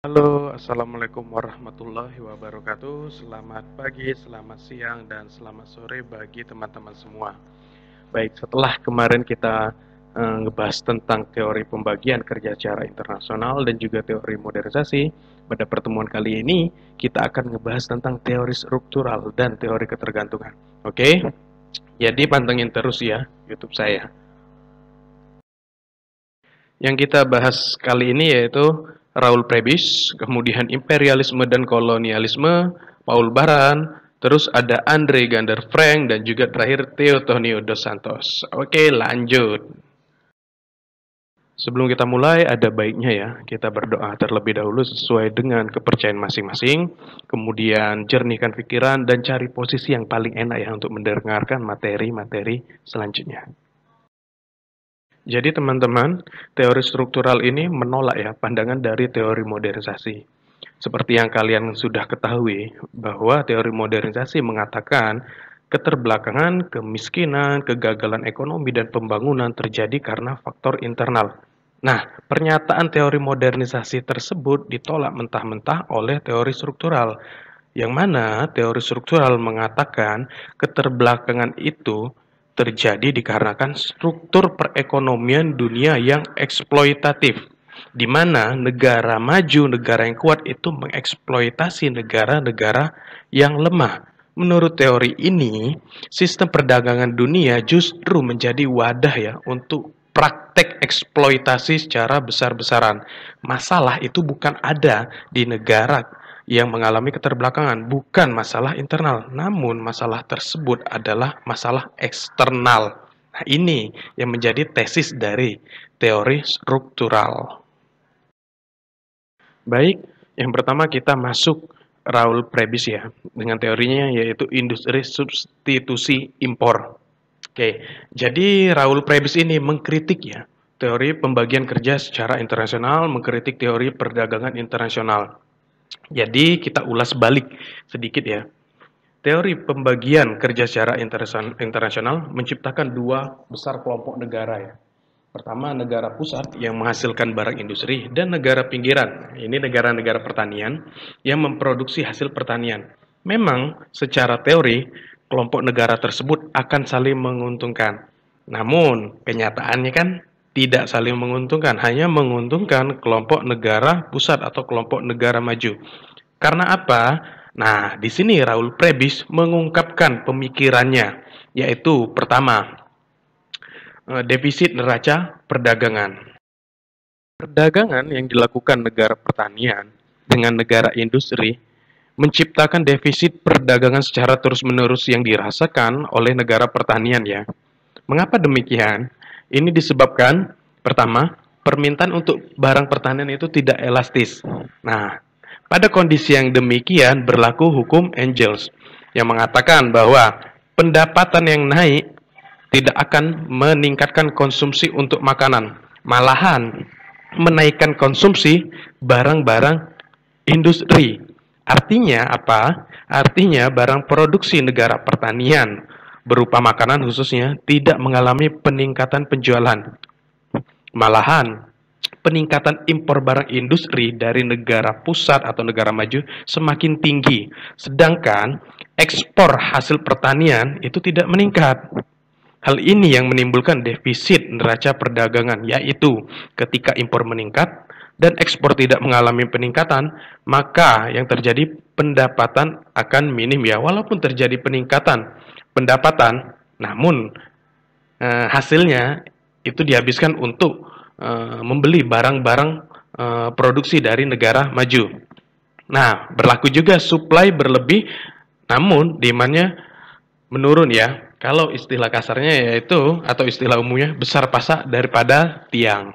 Halo, Assalamualaikum warahmatullahi wabarakatuh. Selamat pagi, selamat siang, dan selamat sore bagi teman-teman semua. Baik, setelah kemarin kita ngebahas tentang teori pembagian kerja secara internasional dan juga teori modernisasi, pada pertemuan kali ini kita akan ngebahas tentang teori struktural dan teori ketergantungan. Oke, jadi pantengin terus ya YouTube saya. Yang kita bahas kali ini yaitu Raoul Prebisch, kemudian imperialisme dan kolonialisme, Paul Baran, terus ada Andre Gander Frank, dan juga terakhir Teotonio dos Santos. Oke, lanjut. Sebelum kita mulai, ada baiknya ya, kita berdoa terlebih dahulu sesuai dengan kepercayaan masing-masing, kemudian jernihkan pikiran dan cari posisi yang paling enak ya untuk mendengarkan materi-materi selanjutnya. Jadi teman-teman, teori struktural ini menolak ya pandangan dari teori modernisasi. Seperti yang kalian sudah ketahui, bahwa teori modernisasi mengatakan keterbelakangan, kemiskinan, kegagalan ekonomi, dan pembangunan terjadi karena faktor internal. Nah, pernyataan teori modernisasi tersebut ditolak mentah-mentah oleh teori struktural, yang mana teori struktural mengatakan keterbelakangan itu terjadi dikarenakan struktur perekonomian dunia yang eksploitatif, di mana negara maju, negara yang kuat itu mengeksploitasi negara-negara yang lemah. Menurut teori ini, sistem perdagangan dunia justru menjadi wadah ya untuk praktek eksploitasi secara besar-besaran. Masalah itu bukan ada di negara yang mengalami keterbelakangan, bukan masalah internal, namun masalah tersebut adalah masalah eksternal. Nah, ini yang menjadi tesis dari teori struktural. Baik, yang pertama kita masuk Raoul Prebisch ya, dengan teorinya yaitu industri substitusi impor. Oke, jadi Raoul Prebisch ini mengkritik ya teori pembagian kerja secara internasional, mengkritik teori perdagangan internasional. Jadi kita ulas balik sedikit ya. Teori pembagian kerja secara internasional menciptakan dua besar kelompok negara ya. Pertama, negara pusat yang menghasilkan barang industri dan negara pinggiran. Ini negara-negara pertanian yang memproduksi hasil pertanian. Memang secara teori, kelompok negara tersebut akan saling menguntungkan. Namun, kenyataannya kan tidak saling menguntungkan, hanya menguntungkan kelompok negara pusat atau kelompok negara maju. Karena apa? Nah, di sini Raoul Prebisch mengungkapkan pemikirannya, yaitu pertama, defisit neraca perdagangan. Perdagangan yang dilakukan negara pertanian dengan negara industri menciptakan defisit perdagangan secara terus-menerus yang dirasakan oleh negara pertanian ya. Mengapa demikian? Ini disebabkan pertama, permintaan untuk barang pertanian itu tidak elastis. Nah, pada kondisi yang demikian berlaku hukum Engels yang mengatakan bahwa pendapatan yang naik tidak akan meningkatkan konsumsi untuk makanan, malahan menaikkan konsumsi barang-barang industri. Artinya apa? Artinya barang produksi negara pertanian berupa makanan khususnya tidak mengalami peningkatan penjualan. Malahan peningkatan impor barang industri dari negara pusat atau negara maju semakin tinggi, sedangkan ekspor hasil pertanian itu tidak meningkat. Hal ini yang menimbulkan defisit neraca perdagangan, yaitu ketika impor meningkat dan ekspor tidak mengalami peningkatan, maka yang terjadi pendapatan akan minim ya. Walaupun terjadi peningkatan pendapatan, namun hasilnya itu dihabiskan untuk membeli barang-barang produksi dari negara maju. Nah, berlaku juga supply berlebih, namun demand-nya menurun ya. Kalau istilah kasarnya yaitu, atau istilah umumnya, besar pasak daripada tiang.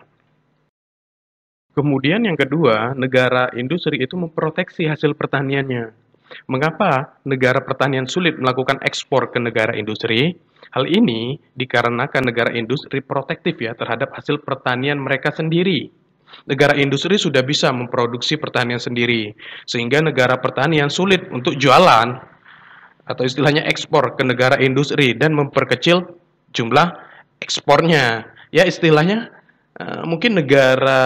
Kemudian yang kedua, negara industri itu memproteksi hasil pertaniannya. Mengapa negara pertanian sulit melakukan ekspor ke negara industri? Hal ini dikarenakan negara industri protektif ya terhadap hasil pertanian mereka sendiri. Negara industri sudah bisa memproduksi pertanian sendiri, sehingga negara pertanian sulit untuk jualan atau istilahnya ekspor ke negara industri dan memperkecil jumlah ekspornya. Ya istilahnya Mungkin negara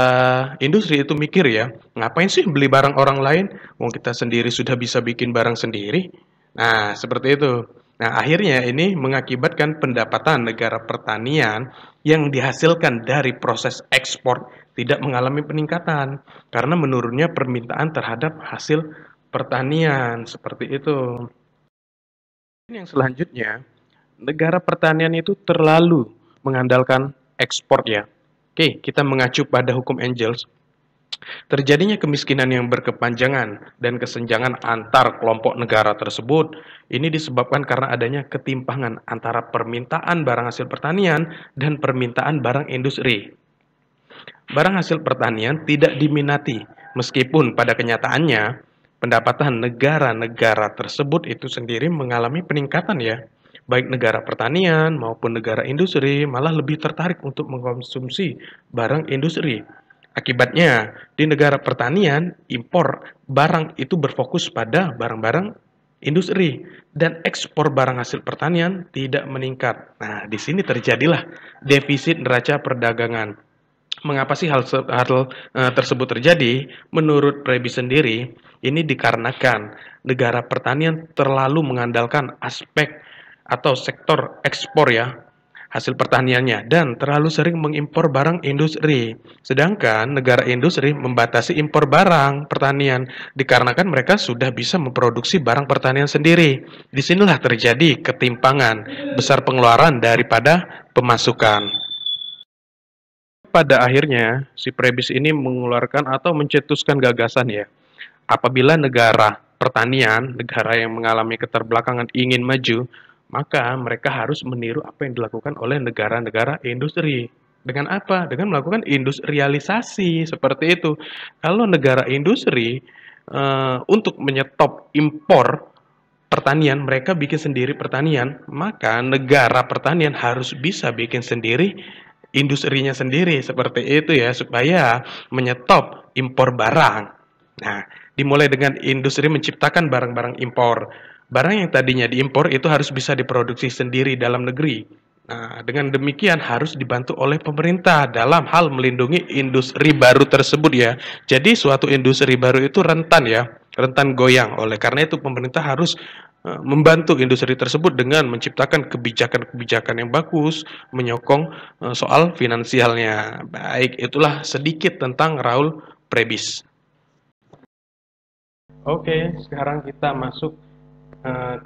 industri itu mikir ya, ngapain sih beli barang orang lain? Wong kita sendiri sudah bisa bikin barang sendiri. Nah, seperti itu. Nah, akhirnya ini mengakibatkan pendapatan negara pertanian yang dihasilkan dari proses ekspor tidak mengalami peningkatan karena menurunnya permintaan terhadap hasil pertanian. Seperti itu. Ini yang selanjutnya, negara pertanian itu terlalu mengandalkan ekspor ya. Oke, kita mengacu pada hukum Engels. Terjadinya kemiskinan yang berkepanjangan dan kesenjangan antar kelompok negara tersebut ini disebabkan karena adanya ketimpangan antara permintaan barang hasil pertanian dan permintaan barang industri. Barang hasil pertanian tidak diminati, meskipun pada kenyataannya pendapatan negara-negara tersebut itu sendiri mengalami peningkatan ya. Baik negara pertanian maupun negara industri malah lebih tertarik untuk mengkonsumsi barang industri. Akibatnya, di negara pertanian, impor barang itu berfokus pada barang-barang industri dan ekspor barang hasil pertanian tidak meningkat. Nah, di sini terjadilah defisit neraca perdagangan. Mengapa sih hal tersebut terjadi? Menurut Prebi sendiri, ini dikarenakan negara pertanian terlalu mengandalkan aspek atau sektor ekspor ya, hasil pertaniannya dan terlalu sering mengimpor barang industri. Sedangkan negara industri membatasi impor barang pertanian dikarenakan mereka sudah bisa memproduksi barang pertanian sendiri. Disinilah terjadi ketimpangan besar pengeluaran daripada pemasukan. Pada akhirnya, si Prebis ini mengeluarkan atau mencetuskan gagasan ya, apabila negara pertanian, negara yang mengalami keterbelakangan ingin maju, maka mereka harus meniru apa yang dilakukan oleh negara-negara industri. Dengan apa? Dengan melakukan industrialisasi seperti itu. Kalau negara industri untuk menyetop impor pertanian, mereka bikin sendiri pertanian, maka negara pertanian harus bisa bikin sendiri industrinya sendiri seperti itu ya, supaya menyetop impor barang. Nah, dimulai dengan industri menciptakan barang-barang impor. Barang yang tadinya diimpor itu harus bisa diproduksi sendiri dalam negeri. Nah, dengan demikian harus dibantu oleh pemerintah dalam hal melindungi industri baru tersebut ya. Jadi suatu industri baru itu rentan ya, rentan goyang. Oleh karena itu pemerintah harus membantu industri tersebut dengan menciptakan kebijakan-kebijakan yang bagus, menyokong soal finansialnya. Baik, itulah sedikit tentang Raul Prebis. Oke, sekarang kita masuk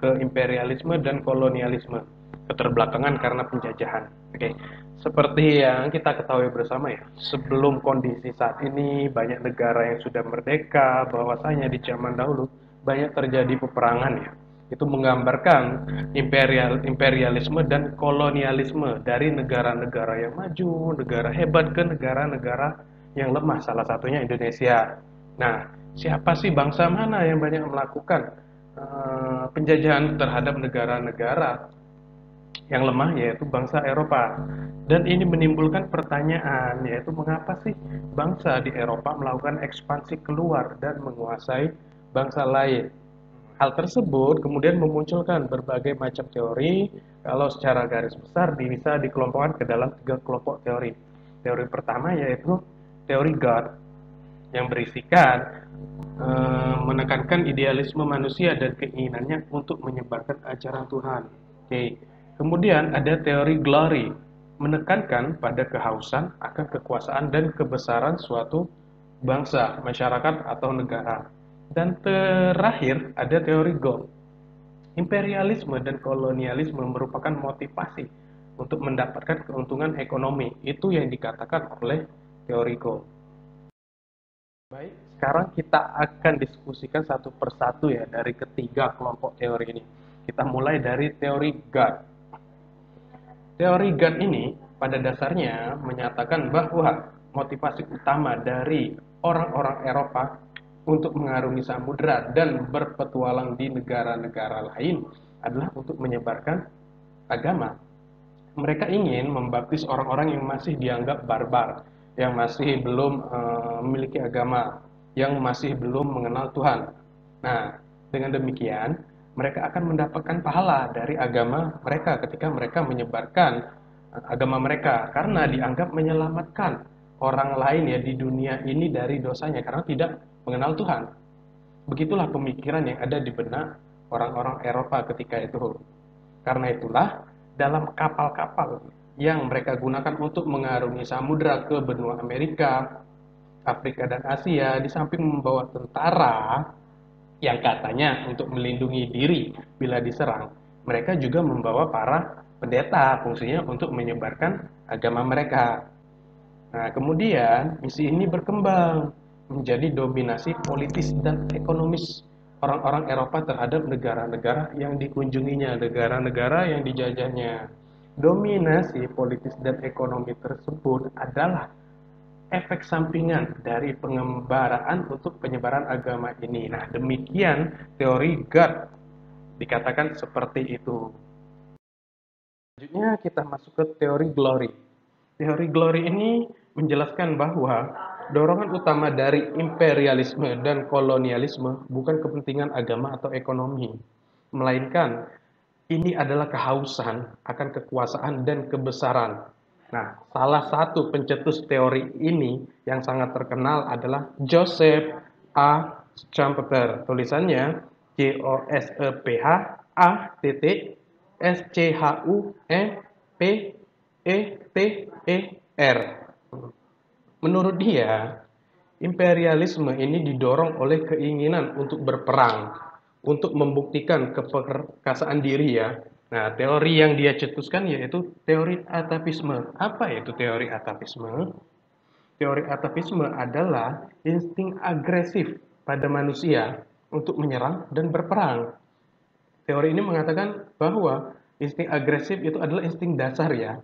ke imperialisme dan kolonialisme, keterbelakangan karena penjajahan. Oke, seperti yang kita ketahui bersama ya, sebelum kondisi saat ini banyak negara yang sudah merdeka, bahwasanya di zaman dahulu banyak terjadi peperangan ya. Itu menggambarkan imperialisme dan kolonialisme dari negara-negara yang maju, negara hebat ke negara-negara yang lemah, salah satunya Indonesia. Nah, siapa sih bangsa mana yang banyak melakukan penjajahan terhadap negara-negara yang lemah, yaitu bangsa Eropa. Dan ini menimbulkan pertanyaan, yaitu mengapa sih bangsa di Eropa melakukan ekspansi keluar dan menguasai bangsa lain. Hal tersebut kemudian memunculkan berbagai macam teori. Kalau secara garis besar bisa dikelompokkan ke dalam 3 kelompok teori. Teori pertama yaitu teori God, yang berisikan menekankan idealisme manusia dan keinginannya untuk menyebarkan ajaran Tuhan. Oke. Kemudian ada teori glory, menekankan pada kehausan akan kekuasaan dan kebesaran suatu bangsa, masyarakat atau negara. Dan terakhir ada teori gold. Imperialisme dan kolonialisme merupakan motivasi untuk mendapatkan keuntungan ekonomi. Itu yang dikatakan oleh teori gold. Baik, sekarang kita akan diskusikan satu persatu ya dari ketiga kelompok teori ini. Kita mulai dari teori God. Teori God ini pada dasarnya menyatakan bahwa motivasi utama dari orang-orang Eropa untuk mengarungi samudera dan berpetualang di negara-negara lain adalah untuk menyebarkan agama. Mereka ingin membaptis orang-orang yang masih dianggap barbar, yang masih belum memiliki agama, yang masih belum mengenal Tuhan. Nah, dengan demikian mereka akan mendapatkan pahala dari agama mereka ketika mereka menyebarkan agama mereka, karena dianggap menyelamatkan orang lain ya di dunia ini dari dosanya karena tidak mengenal Tuhan. Begitulah pemikiran yang ada di benak orang-orang Eropa ketika itu. Karena itulah dalam kapal-kapal yang mereka gunakan untuk mengarungi samudra ke benua Amerika, Afrika dan Asia, di samping membawa tentara yang katanya untuk melindungi diri bila diserang, mereka juga membawa para pendeta, fungsinya untuk menyebarkan agama mereka. Nah, kemudian misi ini berkembang menjadi dominasi politis dan ekonomis orang-orang Eropa terhadap negara-negara yang dikunjunginya, negara-negara yang dijajahnya. Dominasi politis dan ekonomi tersebut adalah efek sampingan dari pengembaraan untuk penyebaran agama ini. Nah, demikian teori God dikatakan seperti itu. Selanjutnya kita masuk ke teori glory. Teori glory ini menjelaskan bahwa dorongan utama dari imperialisme dan kolonialisme bukan kepentingan agama atau ekonomi, melainkan ini adalah kehausan akan kekuasaan dan kebesaran. Nah, salah satu pencetus teori ini yang sangat terkenal adalah Joseph A. Schumpeter. Tulisannya Joseph A. Menurut dia, imperialisme ini didorong oleh keinginan untuk berperang, untuk membuktikan keperkasaan diri ya. Nah, teori yang dia cetuskan yaitu teori atavisme. Apa itu teori atavisme? Teori atavisme adalah insting agresif pada manusia untuk menyerang dan berperang. Teori ini mengatakan bahwa insting agresif itu adalah insting dasar ya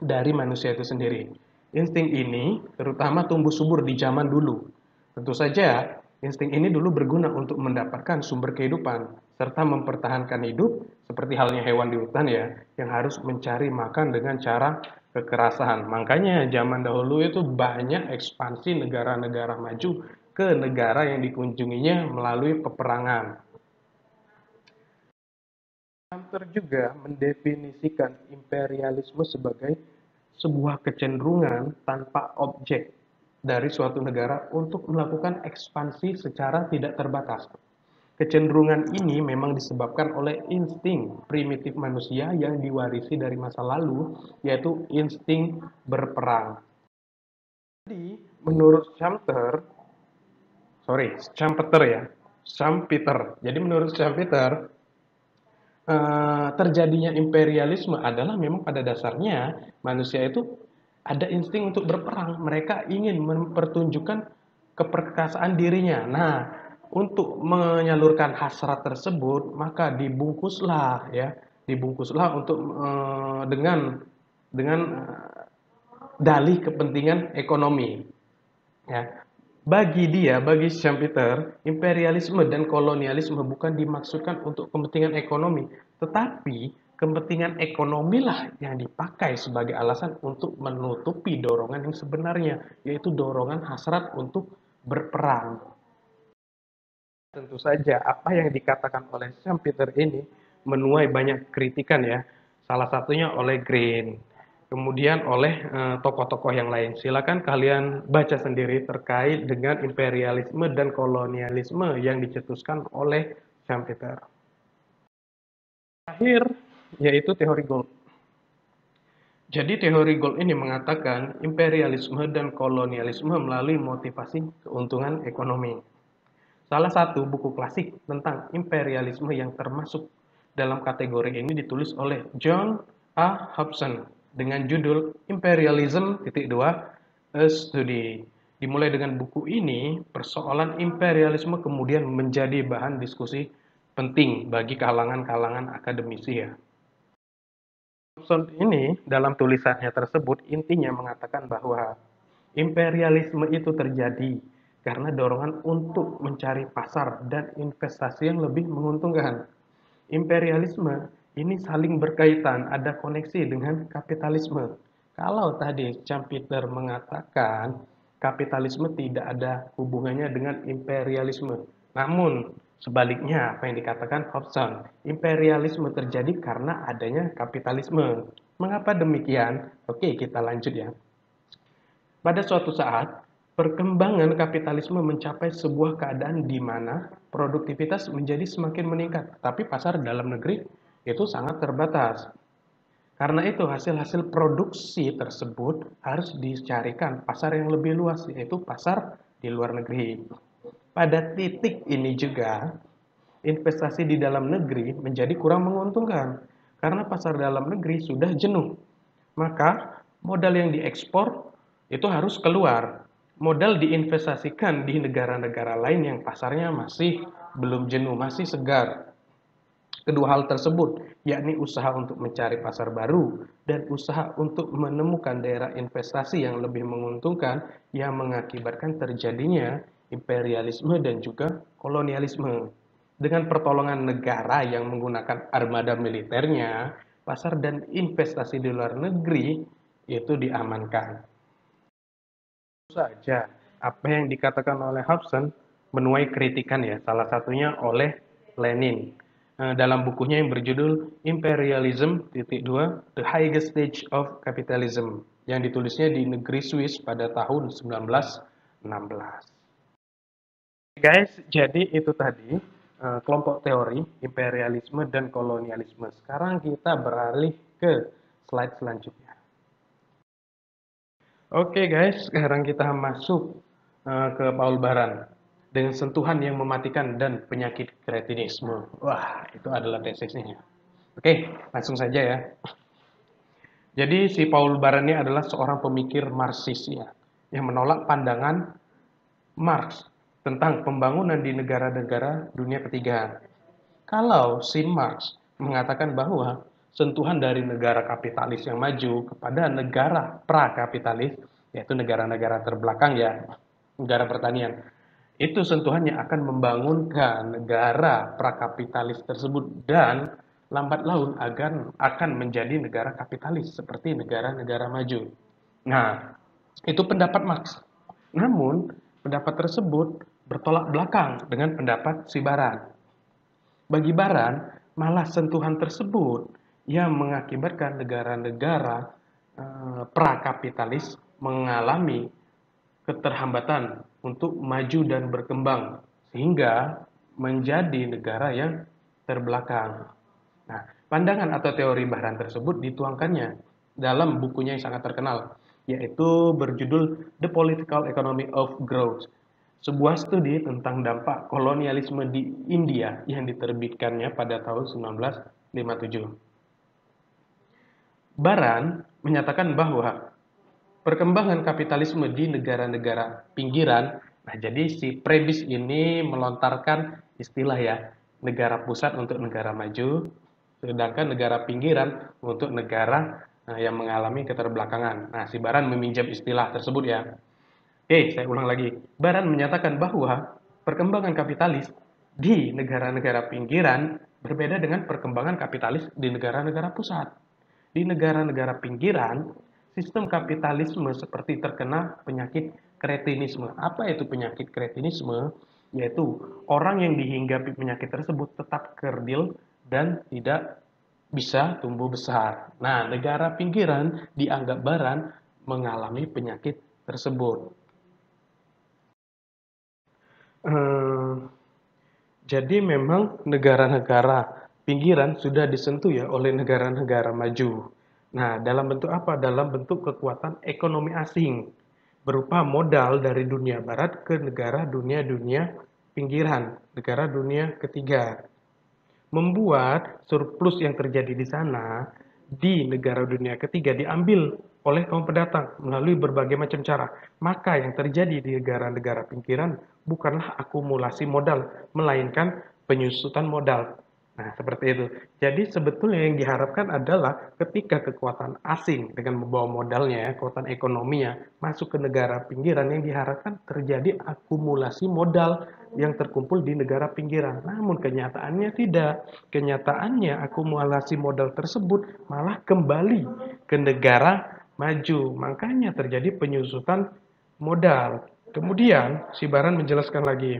dari manusia itu sendiri. Insting ini terutama tumbuh subur di zaman dulu. Tentu saja, insting ini dulu berguna untuk mendapatkan sumber kehidupan serta mempertahankan hidup seperti halnya hewan di hutan ya, yang harus mencari makan dengan cara kekerasan. Makanya zaman dahulu itu banyak ekspansi negara-negara maju ke negara yang dikunjunginya melalui peperangan. Hunter juga mendefinisikan imperialisme sebagai sebuah kecenderungan tanpa objek dari suatu negara untuk melakukan ekspansi secara tidak terbatas. Kecenderungan ini memang disebabkan oleh insting primitif manusia yang diwarisi dari masa lalu, yaitu insting berperang. Jadi, menurut Schumpeter ya, Schumpeter. Jadi menurut Schumpeter, terjadinya imperialisme adalah memang pada dasarnya manusia itu ada insting untuk berperang. Mereka ingin mempertunjukkan keperkasaan dirinya. Nah, untuk menyalurkan hasrat tersebut, maka dibungkuslah untuk dengan dalih kepentingan ekonomi. Ya. Bagi Schumpeter, imperialisme dan kolonialisme bukan dimaksudkan untuk kepentingan ekonomi, tetapi kepentingan ekonomi lah yang dipakai sebagai alasan untuk menutupi dorongan yang sebenarnya, yaitu dorongan hasrat untuk berperang. Tentu saja apa yang dikatakan oleh Schumpeter ini menuai banyak kritikan ya. Salah satunya oleh Green, kemudian oleh tokoh-tokoh yang lain. Silakan kalian baca sendiri terkait dengan imperialisme dan kolonialisme yang dicetuskan oleh Schumpeter. Terakhir yaitu teori gold. Jadi teori gold ini mengatakan imperialisme dan kolonialisme melalui motivasi keuntungan ekonomi. Salah satu buku klasik tentang imperialisme yang termasuk dalam kategori ini ditulis oleh John A. Hobson dengan judul Imperialism A Study. Dimulai dengan buku ini, persoalan imperialisme kemudian menjadi bahan diskusi penting bagi kalangan-kalangan akademisi ya. Hobson ini dalam tulisannya tersebut intinya mengatakan bahwa imperialisme itu terjadi karena dorongan untuk mencari pasar dan investasi yang lebih menguntungkan. Imperialisme ini saling berkaitan, ada koneksi dengan kapitalisme. Kalau tadi Schumpeter mengatakan kapitalisme tidak ada hubungannya dengan imperialisme. Namun sebaliknya apa yang dikatakan Hobson, imperialisme terjadi karena adanya kapitalisme. Mengapa demikian? Oke, kita lanjut ya. Pada suatu saat, perkembangan kapitalisme mencapai sebuah keadaan di mana produktivitas menjadi semakin meningkat, tapi pasar dalam negeri itu sangat terbatas. Karena itu, hasil-hasil produksi tersebut harus dicarikan pasar yang lebih luas, yaitu pasar di luar negeri. Pada titik ini juga, investasi di dalam negeri menjadi kurang menguntungkan karena pasar dalam negeri sudah jenuh. Maka modal yang diekspor itu harus keluar. Modal diinvestasikan di negara-negara lain yang pasarnya masih belum jenuh, masih segar. Kedua hal tersebut, yakni usaha untuk mencari pasar baru dan usaha untuk menemukan daerah investasi yang lebih menguntungkan yang mengakibatkan terjadinya imperialisme dan juga kolonialisme. Dengan pertolongan negara yang menggunakan armada militernya, pasar dan investasi di luar negeri itu diamankan. Tentu saja, apa yang dikatakan oleh Hobson menuai kritikan ya, salah satunya oleh Lenin. Dalam bukunya yang berjudul Imperialism, The Highest Stage of Capitalism, yang ditulisnya di negeri Swiss pada tahun 1916. Guys, jadi itu tadi kelompok teori imperialisme dan kolonialisme. Sekarang kita beralih ke slide selanjutnya. Oke guys, sekarang kita masuk ke Paul Baran dengan sentuhan yang mematikan dan penyakit kretinisme. Wah, itu adalah tesisnya. Oke, langsung saja ya. Jadi si Paul Baran ini adalah seorang pemikir Marxis ya, yang menolak pandangan Marx tentang pembangunan di negara-negara dunia ketiga. Kalau si Marx mengatakan bahwa sentuhan dari negara kapitalis yang maju kepada negara pra-kapitalis, yaitu negara-negara terbelakang ya, negara pertanian, itu sentuhannya akan membangunkan negara pra-kapitalis tersebut dan lambat laun akan menjadi negara kapitalis seperti negara-negara maju. Nah, itu pendapat Marx. Namun, pendapat tersebut bertolak belakang dengan pendapat si Baran. Bagi Baran, malah sentuhan tersebut yang mengakibatkan negara-negara pra-kapitalis mengalami keterhambatan untuk maju dan berkembang sehingga menjadi negara yang terbelakang. Nah, pandangan atau teori Baran tersebut dituangkannya dalam bukunya yang sangat terkenal, yaitu berjudul The Political Economy of Growth, sebuah studi tentang dampak kolonialisme di India yang diterbitkannya pada tahun 1957. Baran menyatakan bahwa perkembangan kapitalisme di negara-negara pinggiran, nah jadi si Prebis ini melontarkan istilah ya, negara pusat untuk negara maju, sedangkan negara pinggiran untuk negara yang mengalami keterbelakangan. Nah, si Baran meminjam istilah tersebut ya. Oke, saya ulang lagi. Baran menyatakan bahwa perkembangan kapitalis di negara-negara pinggiran berbeda dengan perkembangan kapitalis di negara-negara pusat. Di negara-negara pinggiran, sistem kapitalisme seperti terkena penyakit kretinisme. Apa itu penyakit kretinisme? Yaitu orang yang dihinggapi penyakit tersebut tetap kerdil dan tidak bisa tumbuh besar. Nah, negara pinggiran dianggap Baran mengalami penyakit tersebut. Eh, jadi memang negara-negara pinggiran sudah disentuh ya oleh negara-negara maju. Nah, dalam bentuk apa? Dalam bentuk kekuatan ekonomi asing berupa modal dari dunia barat ke negara dunia-dunia pinggiran, negara dunia ketiga. Membuat surplus yang terjadi di sana di negara dunia ketiga diambil oleh kaum pendatang melalui berbagai macam cara. Maka yang terjadi di negara-negara pinggiran bukanlah akumulasi modal, melainkan penyusutan modal. Nah, seperti itu. Jadi sebetulnya yang diharapkan adalah ketika kekuatan asing dengan membawa modalnya, kekuatan ekonominya masuk ke negara pinggiran, yang diharapkan terjadi akumulasi modal yang terkumpul di negara pinggiran. Namun kenyataannya tidak. Kenyataannya akumulasi modal tersebut malah kembali ke negara maju. Makanya terjadi penyusutan modal. Kemudian si Baran menjelaskan lagi,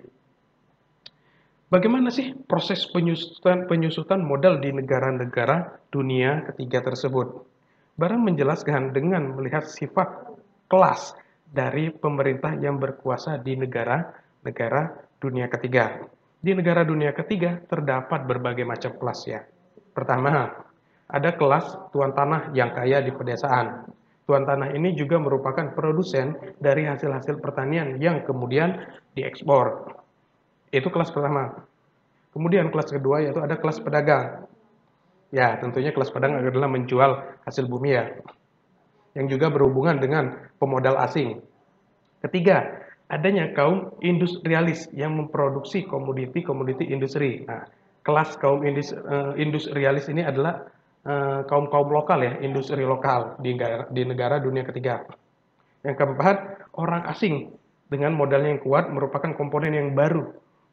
bagaimana sih proses penyusutan modal di negara-negara dunia ketiga tersebut? Baran menjelaskan dengan melihat sifat kelas dari pemerintah yang berkuasa di negara-negara dunia ketiga. Di negara dunia ketiga terdapat berbagai macam kelas ya. Pertama, ada kelas tuan tanah yang kaya di pedesaan. Tuan tanah ini juga merupakan produsen dari hasil-hasil pertanian yang kemudian diekspor. Itu kelas pertama. Kemudian kelas kedua yaitu ada kelas pedagang. Ya, tentunya kelas pedagang adalah menjual hasil bumi ya, yang juga berhubungan dengan pemodal asing. Ketiga, adanya kaum industrialis yang memproduksi komoditi-komoditi industri. Nah, kelas kaum industrialis ini adalah kaum-kaum lokal ya, industri lokal di negara dunia ketiga. Yang keempat, orang asing dengan modalnya yang kuat merupakan komponen yang baru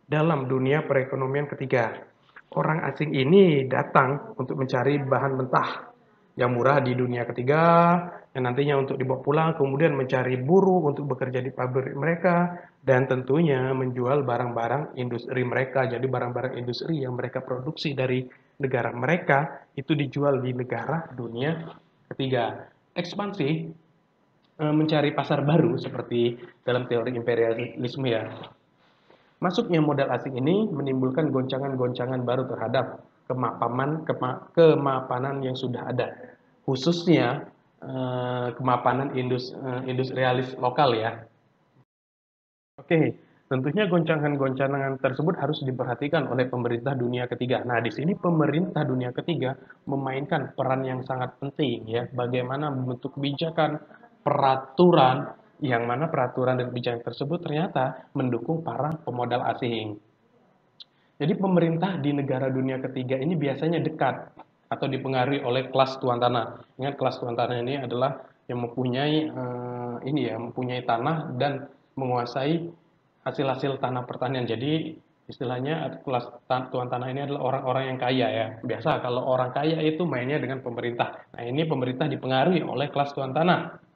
dalam dunia perekonomian ketiga. Orang asing ini datang untuk mencari bahan mentah yang murah di dunia ketiga, yang nantinya untuk dibawa pulang, kemudian mencari buruh untuk bekerja di pabrik mereka, dan tentunya menjual barang-barang industri mereka. Jadi barang-barang industri yang mereka produksi dari negara mereka, itu dijual di negara dunia ketiga. Ekspansi mencari pasar baru seperti dalam teori imperialisme ya. Masuknya modal asing ini menimbulkan goncangan-goncangan baru terhadap kemapanan yang sudah ada, khususnya kemapanan industrialis lokal ya. Oke, tentunya goncangan-goncangan tersebut harus diperhatikan oleh pemerintah dunia ketiga. Nah, di sini pemerintah dunia ketiga memainkan peran yang sangat penting ya, bagaimana membentuk kebijakan, peraturan, yang mana peraturan dan kebijakan tersebut ternyata mendukung para pemodal asing. Jadi pemerintah di negara dunia ketiga ini biasanya dekat atau dipengaruhi oleh kelas tuan tanah. Ingat kelas tuan tanah ini adalah yang mempunyai mempunyai tanah dan menguasai hasil-hasil tanah pertanian. Jadi istilahnya kelas tuan tanah ini adalah orang-orang yang kaya ya. Biasa kalau orang kaya itu mainnya dengan pemerintah. Nah, ini pemerintah dipengaruhi oleh kelas tuan tanah.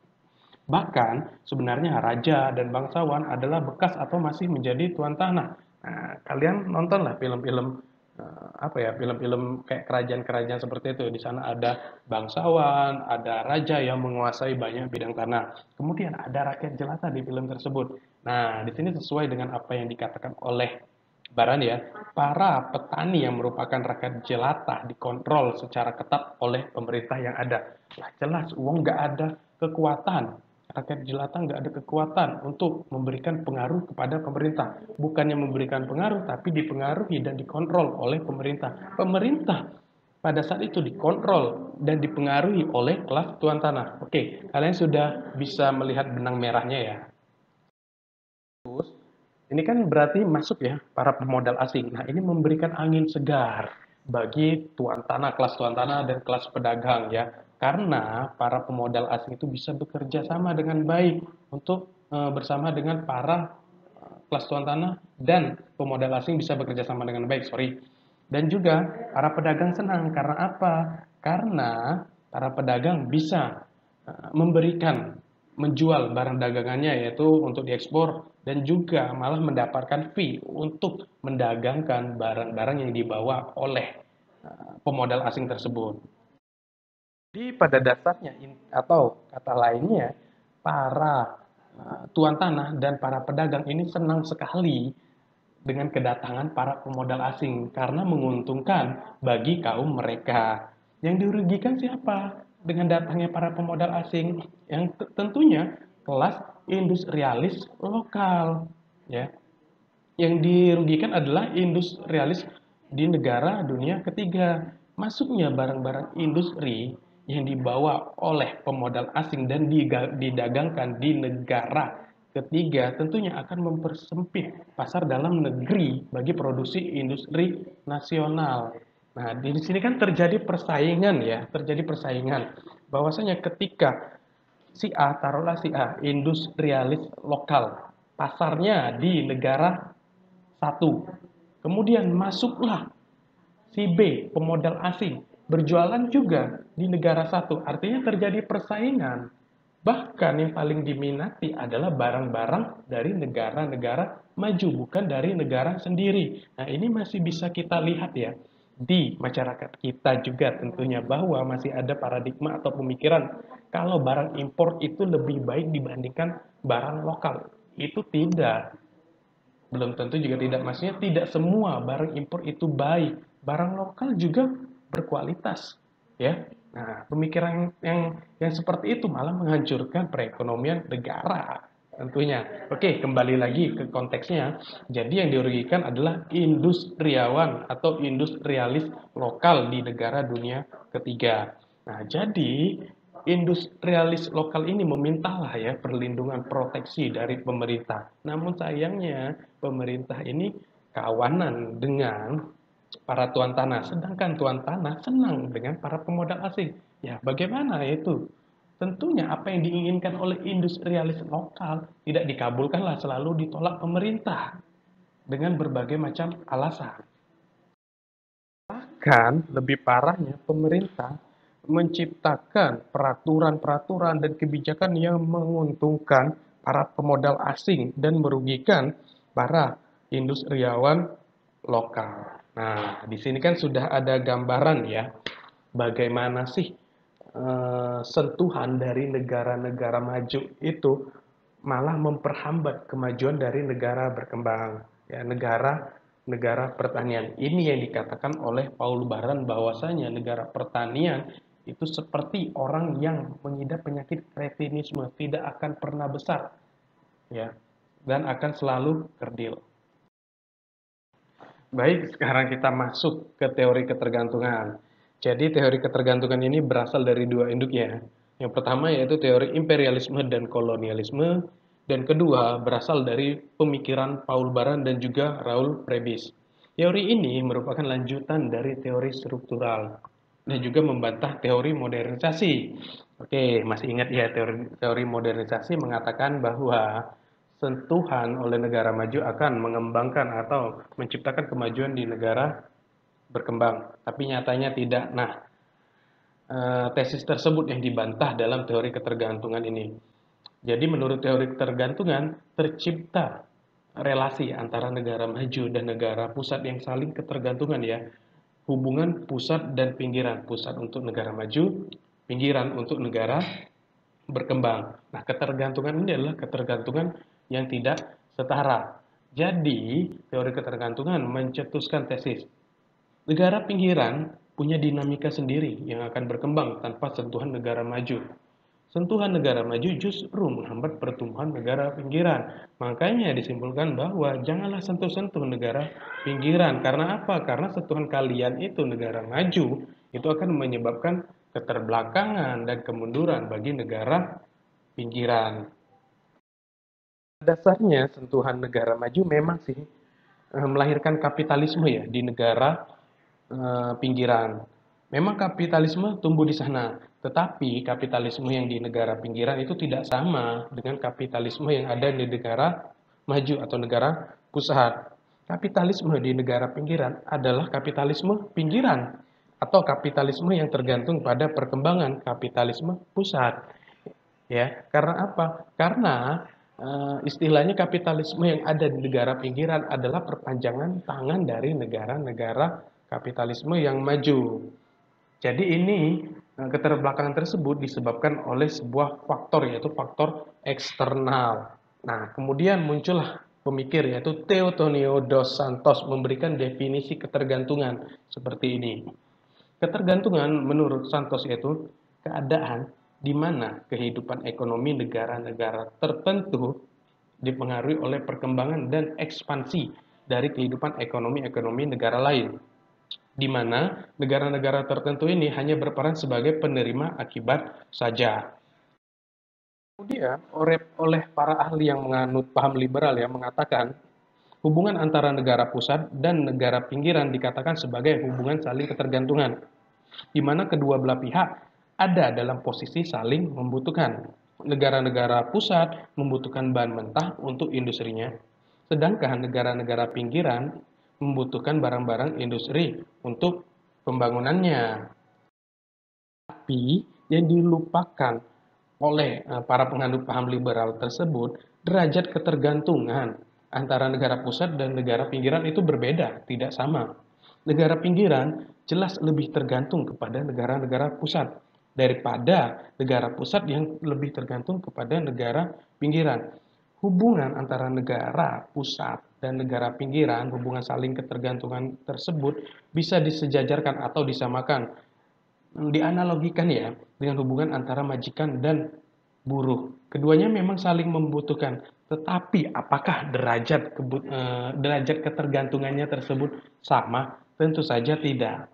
Bahkan sebenarnya raja dan bangsawan adalah bekas atau masih menjadi tuan tanah. Nah, kalian nontonlah film-film film-film kayak kerajaan-kerajaan seperti itu. Di sana ada bangsawan, ada raja yang menguasai banyak bidang tanah. Kemudian ada rakyat jelata di film tersebut. Nah, di sini sesuai dengan apa yang dikatakan oleh Baran ya, para petani yang merupakan rakyat jelata dikontrol secara ketat oleh pemerintah yang ada. Lah jelas uang nggak ada kekuatan, rakyat jelata nggak ada kekuatan untuk memberikan pengaruh kepada pemerintah. Bukannya memberikan pengaruh, tapi dipengaruhi dan dikontrol oleh pemerintah. Pemerintah pada saat itu dikontrol dan dipengaruhi oleh kelas tuan tanah. Oke, kalian sudah bisa melihat benang merahnya ya. Ini kan berarti masuk ya para pemodal asing. Nah, ini memberikan angin segar bagi tuan tanah, kelas tuan tanah dan kelas pedagang ya. Karena para pemodal asing itu bisa bekerja sama dengan baik untuk bersama dengan para kelas tuan tanah dan pemodal asing bisa bekerja sama dengan baik, sorry. Dan juga para pedagang senang karena apa? Karena para pedagang bisa memberikan menjual barang dagangannya yaitu untuk diekspor dan juga malah mendapatkan fee untuk mendagangkan barang-barang yang dibawa oleh pemodal asing tersebut. Jadi pada dasarnya atau kata lainnya para tuan tanah dan para pedagang ini senang sekali dengan kedatangan para pemodal asing karena menguntungkan bagi kaum mereka. Yang dirugikan siapa? Dengan datangnya para pemodal asing yang tentunya kelas industrialis lokal, ya. Yang dirugikan adalah industrialis di negara dunia ketiga. Masuknya barang-barang industri yang dibawa oleh pemodal asing dan didagangkan di negara ketiga tentunya akan mempersempit pasar dalam negeri bagi produksi industri nasional. Nah, di sini kan terjadi persaingan ya, terjadi persaingan. Bahwasanya ketika si A, taruhlah si A, industrialis lokal, pasarnya di negara satu. Kemudian masuklah si B, pemodal asing, berjualan juga di negara satu. Artinya terjadi persaingan. Bahkan yang paling diminati adalah barang-barang dari negara-negara maju, bukan dari negara sendiri. Nah, ini masih bisa kita lihat ya. di masyarakat kita juga tentunya bahwa masih ada paradigma atau pemikiran kalau barang impor itu lebih baik dibandingkan barang lokal. Itu tidak. Belum tentu juga tidak. Maksudnya tidak semua barang impor itu baik. Barang lokal juga berkualitas, ya. Nah, pemikiran yang seperti itu malah menghancurkan perekonomian negara tentunya. Oke, kembali lagi ke konteksnya. Jadi yang dirugikan adalah industriawan atau industrialis lokal di negara dunia ketiga. Nah, jadi industrialis lokal ini memintalah ya perlindungan proteksi dari pemerintah. Namun sayangnya pemerintah ini kawanan dengan para tuan tanah, sedangkan tuan tanah senang dengan para pemodal asing. Ya, bagaimana itu? Tentunya apa yang diinginkan oleh industrialis lokal tidak dikabulkanlah, selalu ditolak pemerintah dengan berbagai macam alasan. Bahkan lebih parahnya pemerintah menciptakan peraturan-peraturan dan kebijakan yang menguntungkan para pemodal asing dan merugikan para industriawan lokal. Nah, di sini kan sudah ada gambaran ya, bagaimana sih sentuhan dari negara-negara maju itu malah memperhambat kemajuan dari negara berkembang, ya, negara pertanian. Ini yang dikatakan oleh Paul Baran bahwasanya negara pertanian itu seperti orang yang mengidap penyakit kretinisme, tidak akan pernah besar, ya, dan akan selalu kerdil. Baik, sekarang kita masuk ke teori ketergantungan. Jadi teori ketergantungan ini berasal dari dua induk ya. Yang pertama yaitu teori imperialisme dan kolonialisme, dan kedua berasal dari pemikiran Paul Baran dan juga Raoul Prebisch. Teori ini merupakan lanjutan dari teori struktural dan juga membantah teori modernisasi. Oke, masih ingat ya teori modernisasi mengatakan bahwa sentuhan oleh negara maju akan mengembangkan atau menciptakan kemajuan di negara berkembang. Tapi nyatanya tidak. Nah, tesis tersebut yang dibantah dalam teori ketergantungan ini. Jadi menurut teori ketergantungan, tercipta relasi antara negara maju dan negara pusat yang saling ketergantungan ya. Hubungan pusat dan pinggiran. Pusat untuk negara maju, pinggiran untuk negara berkembang. Nah, ketergantungan ini adalah ketergantungan yang tidak setara. Jadi, teori ketergantungan mencetuskan tesis. Negara pinggiran punya dinamika sendiri yang akan berkembang tanpa sentuhan negara maju. Sentuhan negara maju justru menghambat pertumbuhan negara pinggiran. Makanya disimpulkan bahwa janganlah sentuh-sentuh negara pinggiran. Karena apa? Karena sentuhan kalian itu negara maju, itu akan menyebabkan keterbelakangan dan kemunduran bagi negara pinggiran. Dasarnya sentuhan negara maju memang sih melahirkan kapitalisme ya di negara pinggiran. Memang kapitalisme tumbuh di sana, tetapi kapitalisme yang di negara pinggiran itu tidak sama dengan kapitalisme yang ada di negara maju atau negara pusat. Kapitalisme di negara pinggiran adalah kapitalisme pinggiran atau kapitalisme yang tergantung pada perkembangan kapitalisme pusat. Ya, karena apa? Karena istilahnya kapitalisme yang ada di negara pinggiran adalah perpanjangan tangan dari negara-negara kapitalisme yang maju. Jadi ini keterbelakangan tersebut disebabkan oleh sebuah faktor yaitu faktor eksternal. Nah, kemudian muncullah pemikir yaitu Teotonio dos Santos memberikan definisi ketergantungan seperti ini. Ketergantungan menurut Santos yaitu keadaan di mana kehidupan ekonomi negara-negara tertentu dipengaruhi oleh perkembangan dan ekspansi dari kehidupan ekonomi-ekonomi negara lain, di mana negara-negara tertentu ini hanya berperan sebagai penerima akibat saja. Kemudian, oleh para ahli yang menganut paham liberal yang mengatakan hubungan antara negara pusat dan negara pinggiran dikatakan sebagai hubungan saling ketergantungan, di mana kedua belah pihak ada dalam posisi saling membutuhkan. Negara-negara pusat membutuhkan bahan mentah untuk industrinya, sedangkan negara-negara pinggiran membutuhkan barang-barang industri untuk pembangunannya. Tapi yang dilupakan oleh para penganut paham liberal tersebut, derajat ketergantungan antara negara pusat dan negara pinggiran itu berbeda, tidak sama. Negara pinggiran jelas lebih tergantung kepada negara-negara pusat daripada negara pusat yang lebih tergantung kepada negara pinggiran. Hubungan antara negara pusat dan negara pinggiran, hubungan saling ketergantungan tersebut bisa disejajarkan atau disamakan, dianalogikan ya, dengan hubungan antara majikan dan buruh. Keduanya memang saling membutuhkan, tetapi apakah derajat ketergantungannya tersebut sama? Tentu saja tidak.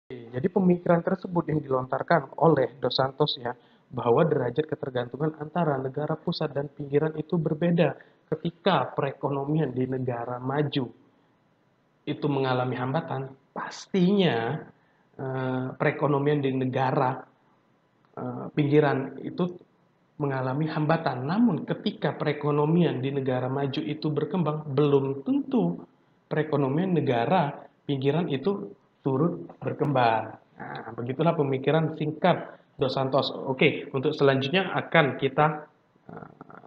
Jadi pemikiran tersebut yang dilontarkan oleh Dos Santos ya, bahwa derajat ketergantungan antara negara pusat dan pinggiran itu berbeda ketika perekonomian di negara maju itu mengalami hambatan, pastinya perekonomian di negara pinggiran itu mengalami hambatan. Namun ketika perekonomian di negara maju itu berkembang, belum tentu perekonomian negara pinggiran itu turut berkembang. Nah, begitulah pemikiran singkat Dos Santos. Oke, untuk selanjutnya akan kita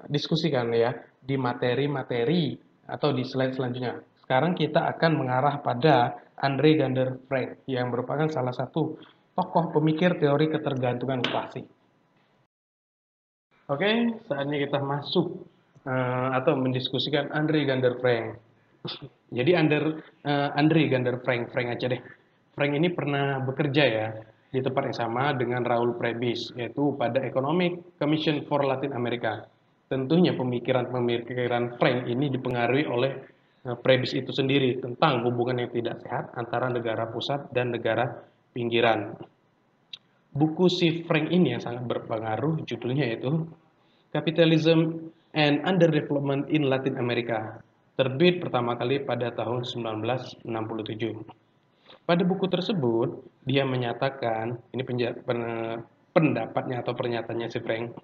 diskusikan ya di materi-materi atau di slide selanjutnya. Sekarang kita akan mengarah pada Andre Gander Frank yang merupakan salah satu tokoh pemikir teori ketergantungan klasik. Oke, saatnya kita masuk atau mendiskusikan Andre Gander Frank. Jadi Andre Gander Frank, Frank aja deh. Frank ini pernah bekerja ya di tempat yang sama dengan Raul Prebisch, yaitu pada Economic Commission for Latin America. Tentunya pemikiran Frank ini dipengaruhi oleh Prebisch itu sendiri tentang hubungan yang tidak sehat antara negara pusat dan negara pinggiran. Buku si Frank ini yang sangat berpengaruh, judulnya yaitu Capitalism and Underdevelopment in Latin America, terbit pertama kali pada tahun 1967. Pada buku tersebut, dia menyatakan, ini pendapatnya atau pernyataannya si Frank,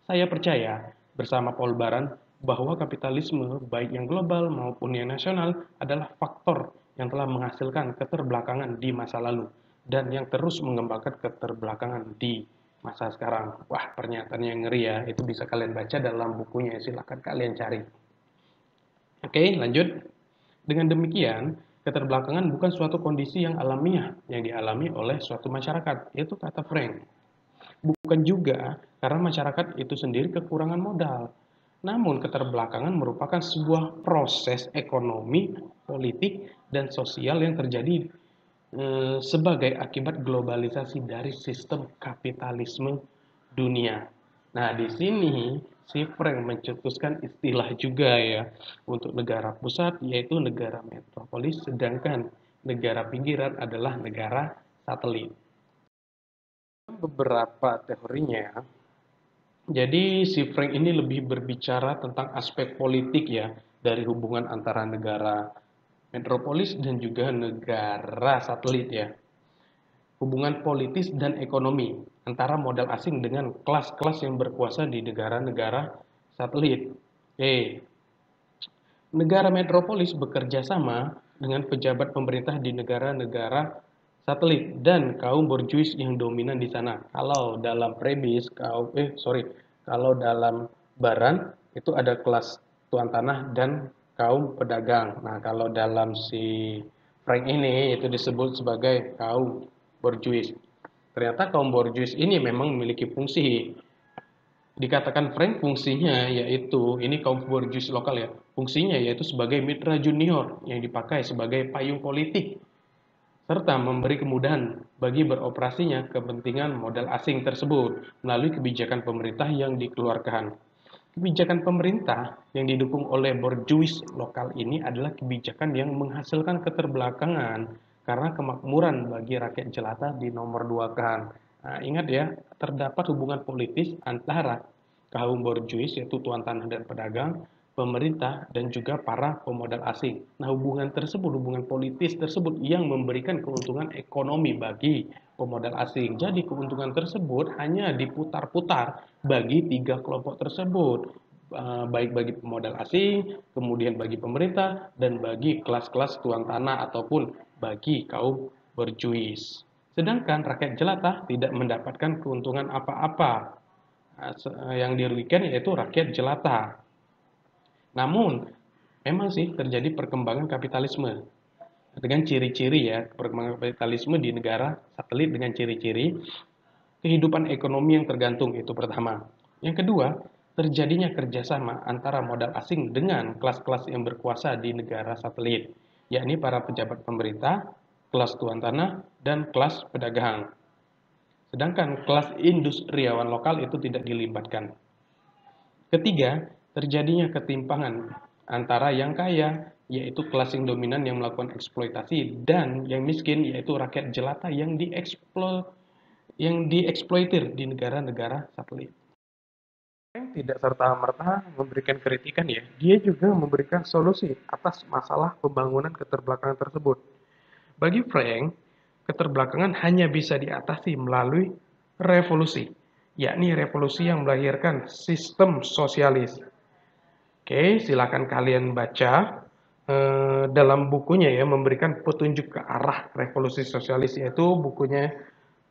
saya percaya bersama Paul Baran bahwa kapitalisme, baik yang global maupun yang nasional, adalah faktor yang telah menghasilkan keterbelakangan di masa lalu dan yang terus mengembangkan keterbelakangan di masa sekarang. Wah, pernyataan yang ngeri ya, itu bisa kalian baca dalam bukunya, silahkan kalian cari. Oke, lanjut. Dengan demikian, keterbelakangan bukan suatu kondisi yang alamiah yang dialami oleh suatu masyarakat, itu kata Frank. Bukan juga karena masyarakat itu sendiri kekurangan modal. Namun keterbelakangan merupakan sebuah proses ekonomi, politik, dan sosial yang terjadi sebagai akibat globalisasi dari sistem kapitalisme dunia. Nah, di sini si Frank mencetuskan istilah juga ya untuk negara pusat yaitu negara metropolis, sedangkan negara pinggiran adalah negara satelit. Beberapa teorinya, jadi si Frank ini lebih berbicara tentang aspek politik ya dari hubungan antara negara metropolis dan juga negara satelit ya. Hubungan politis dan ekonomi antara modal asing dengan kelas-kelas yang berkuasa di negara-negara satelit. Negara metropolis bekerja sama dengan pejabat pemerintah di negara-negara satelit dan kaum borjuis yang dominan di sana. Kalau dalam Prebisch, kalau dalam Baran itu ada kelas tuan tanah dan kaum pedagang. Nah, kalau dalam si Frank ini itu disebut sebagai kaum borjuis. Ternyata kaum borjuis ini memang memiliki fungsi. Dikatakan Frank fungsinya yaitu, ini kaum borjuis lokal ya, fungsinya yaitu sebagai mitra junior yang dipakai sebagai payung politik serta memberi kemudahan bagi beroperasinya kepentingan modal asing tersebut melalui kebijakan pemerintah yang dikeluarkan. Kebijakan pemerintah yang didukung oleh borjuis lokal ini adalah kebijakan yang menghasilkan keterbelakangan karena kemakmuran bagi rakyat jelata di nomor dua kan. Nah, ingat ya, terdapat hubungan politis antara kaum borjuis yaitu tuan tanah dan pedagang, pemerintah dan juga para pemodal asing. Nah, hubungan politis tersebut yang memberikan keuntungan ekonomi bagi pemodal asing. Jadi keuntungan tersebut hanya diputar-putar bagi tiga kelompok tersebut, baik bagi pemodal asing, kemudian bagi pemerintah, dan bagi kelas-kelas tuan tanah ataupun bagi kaum borjuis. Sedangkan rakyat jelata tidak mendapatkan keuntungan apa-apa. Yang dirugikan yaitu rakyat jelata. Namun, memang sih terjadi perkembangan kapitalisme. Dengan ciri-ciri ya, perkembangan kapitalisme di negara satelit dengan ciri-ciri kehidupan ekonomi yang tergantung, itu pertama. Yang kedua, terjadinya kerjasama antara modal asing dengan kelas-kelas yang berkuasa di negara satelit, yakni para pejabat pemerintah, kelas tuan tanah, dan kelas pedagang. Sedangkan kelas industriawan lokal itu tidak dilibatkan. Ketiga, terjadinya ketimpangan antara yang kaya, yaitu kelas yang dominan yang melakukan eksploitasi, dan yang miskin, yaitu rakyat jelata yang dieksploitir di negara-negara satelit. Yang tidak serta-merta memberikan kritikan ya, dia juga memberikan solusi atas masalah pembangunan keterbelakangan tersebut. Bagi Frank, keterbelakangan hanya bisa diatasi melalui revolusi, yakni revolusi yang melahirkan sistem sosialis. Oke, silakan kalian baca dalam bukunya ya, memberikan petunjuk ke arah revolusi sosialis, yaitu bukunya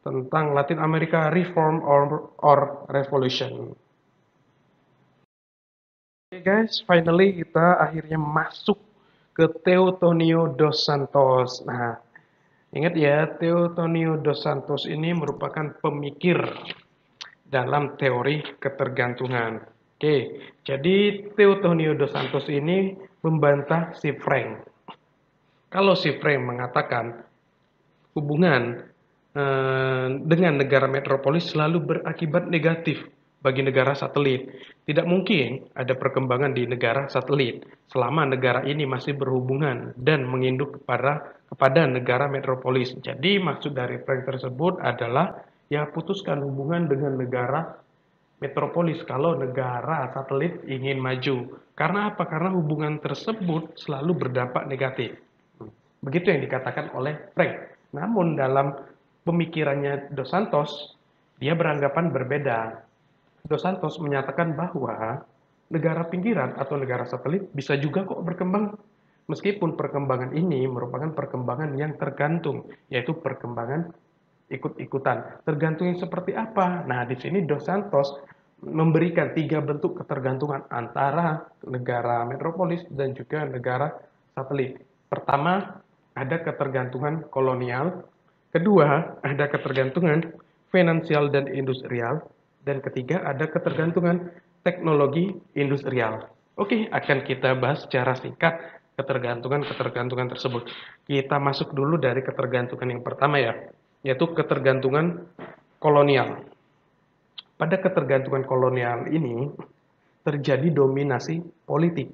tentang Latin America Reform or Revolution. Oke guys, finally kita akhirnya masuk ke Teotonio dos Santos. Nah, ingat ya, Teotonio dos Santos ini merupakan pemikir dalam teori ketergantungan. Oke, jadi Teotonio dos Santos ini membantah si Frank. Kalau si Frank mengatakan hubungan dengan negara metropolis selalu berakibat negatif bagi negara satelit. Tidak mungkin ada perkembangan di negara satelit selama negara ini masih berhubungan dan menginduk kepada negara metropolis. Jadi maksud dari Frank tersebut adalah ya putuskan hubungan dengan negara metropolis kalau negara satelit ingin maju. Karena apa? Karena hubungan tersebut selalu berdampak negatif. Begitu yang dikatakan oleh Frank. Namun dalam pemikirannya Dos Santos, dia beranggapan berbeda. Dos Santos menyatakan bahwa negara pinggiran atau negara satelit bisa juga kok berkembang. Meskipun perkembangan ini merupakan perkembangan yang tergantung, yaitu perkembangan ikut-ikutan. Tergantung yang seperti apa? Nah, di sini Dos Santos memberikan 3 bentuk ketergantungan antara negara metropolis dan juga negara satelit. Pertama, ada ketergantungan kolonial. Kedua, ada ketergantungan finansial dan industrial. Dan ketiga, ada ketergantungan teknologi industrial. Oke, akan kita bahas secara singkat ketergantungan-ketergantungan tersebut. Kita masuk dulu dari ketergantungan yang pertama ya, yaitu ketergantungan kolonial. Pada ketergantungan kolonial ini terjadi dominasi politik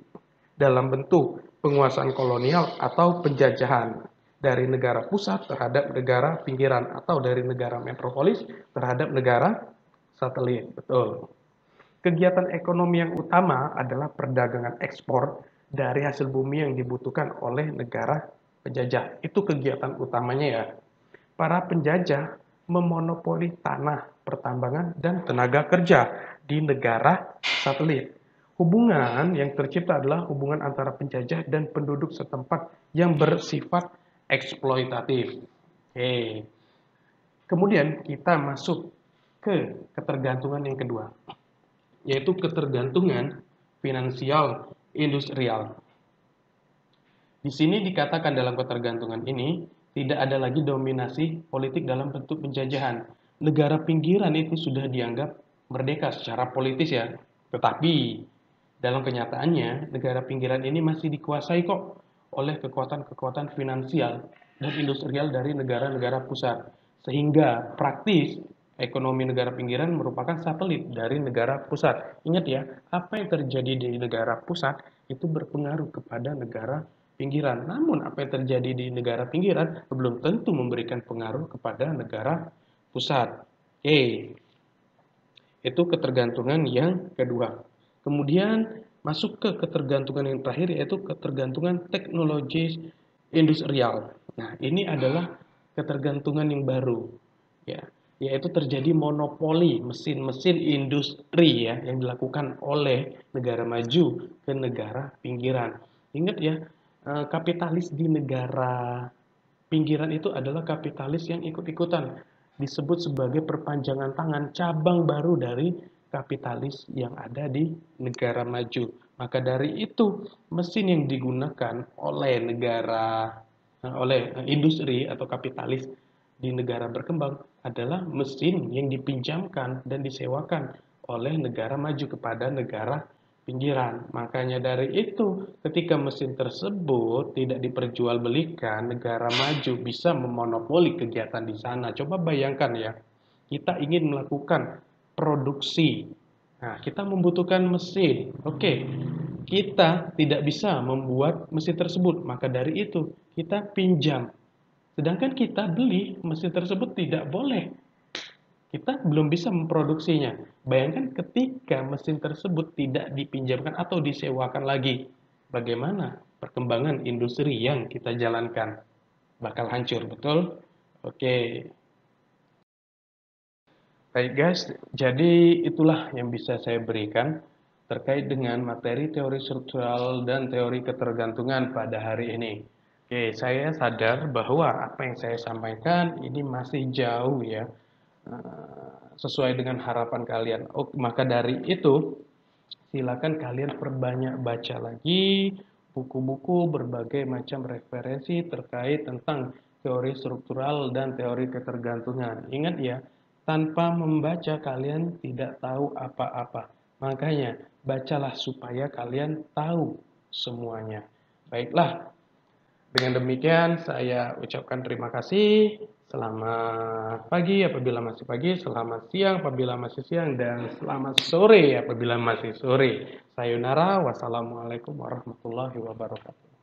dalam bentuk penguasaan kolonial atau penjajahan dari negara pusat terhadap negara pinggiran atau dari negara metropolis terhadap negara satelit. Betul. Kegiatan ekonomi yang utama adalah perdagangan ekspor dari hasil bumi yang dibutuhkan oleh negara penjajah. Itu kegiatan utamanya ya. Para penjajah memonopoli tanah, pertambangan, dan tenaga kerja di negara satelit. Hubungan yang tercipta adalah hubungan antara penjajah dan penduduk setempat yang bersifat eksploitatif. Oke. Kemudian kita masuk ke ketergantungan yang kedua, yaitu ketergantungan finansial industrial. Di sini dikatakan dalam ketergantungan ini, tidak ada lagi dominasi politik dalam bentuk penjajahan. Negara pinggiran itu sudah dianggap merdeka secara politis ya. Tetapi dalam kenyataannya, negara pinggiran ini masih dikuasai kok oleh kekuatan-kekuatan finansial dan industrial dari negara-negara pusat. Sehingga praktis ekonomi negara pinggiran merupakan satelit dari negara pusat. Ingat ya, apa yang terjadi di negara pusat itu berpengaruh kepada negara pinggiran. Namun apa yang terjadi di negara pinggiran belum tentu memberikan pengaruh kepada negara pusat. Oke, itu ketergantungan yang kedua. Kemudian masuk ke ketergantungan yang terakhir, yaitu ketergantungan teknologi industrial. Nah, ini adalah ketergantungan yang baru, ya, yaitu terjadi monopoli mesin-mesin industri ya yang dilakukan oleh negara maju ke negara pinggiran. Ingat ya, kapitalis di negara pinggiran itu adalah kapitalis yang ikut-ikutan, disebut sebagai perpanjangan tangan, cabang baru dari kapitalis yang ada di negara maju. Maka dari itu, mesin yang digunakan oleh negara oleh industri atau kapitalis di negara berkembang adalah mesin yang dipinjamkan dan disewakan oleh negara maju kepada negara pinggiran. Makanya dari itu, ketika mesin tersebut tidak diperjualbelikan, negara maju bisa memonopoli kegiatan di sana. Coba bayangkan ya, kita ingin melakukan produksi. Nah, kita membutuhkan mesin. Oke, kita tidak bisa membuat mesin tersebut, maka dari itu kita pinjam. Sedangkan kita beli mesin tersebut tidak boleh. Kita belum bisa memproduksinya. Bayangkan ketika mesin tersebut tidak dipinjamkan atau disewakan lagi. Bagaimana perkembangan industri yang kita jalankan? Bakal hancur, betul? Oke. Baik guys, jadi itulah yang bisa saya berikan terkait dengan materi teori struktural dan teori ketergantungan pada hari ini. Oke, saya sadar bahwa apa yang saya sampaikan ini masih jauh ya, sesuai dengan harapan kalian. Oh, maka dari itu, silakan kalian perbanyak baca lagi buku-buku berbagai macam referensi terkait tentang teori struktural dan teori ketergantungan. Ingat ya, tanpa membaca kalian tidak tahu apa-apa. Makanya, bacalah supaya kalian tahu semuanya. Baiklah, dengan demikian saya ucapkan terima kasih. Selamat pagi apabila masih pagi, selamat siang apabila masih siang, dan selamat sore apabila masih sore. Sayonara, wassalamualaikum warahmatullahi wabarakatuh.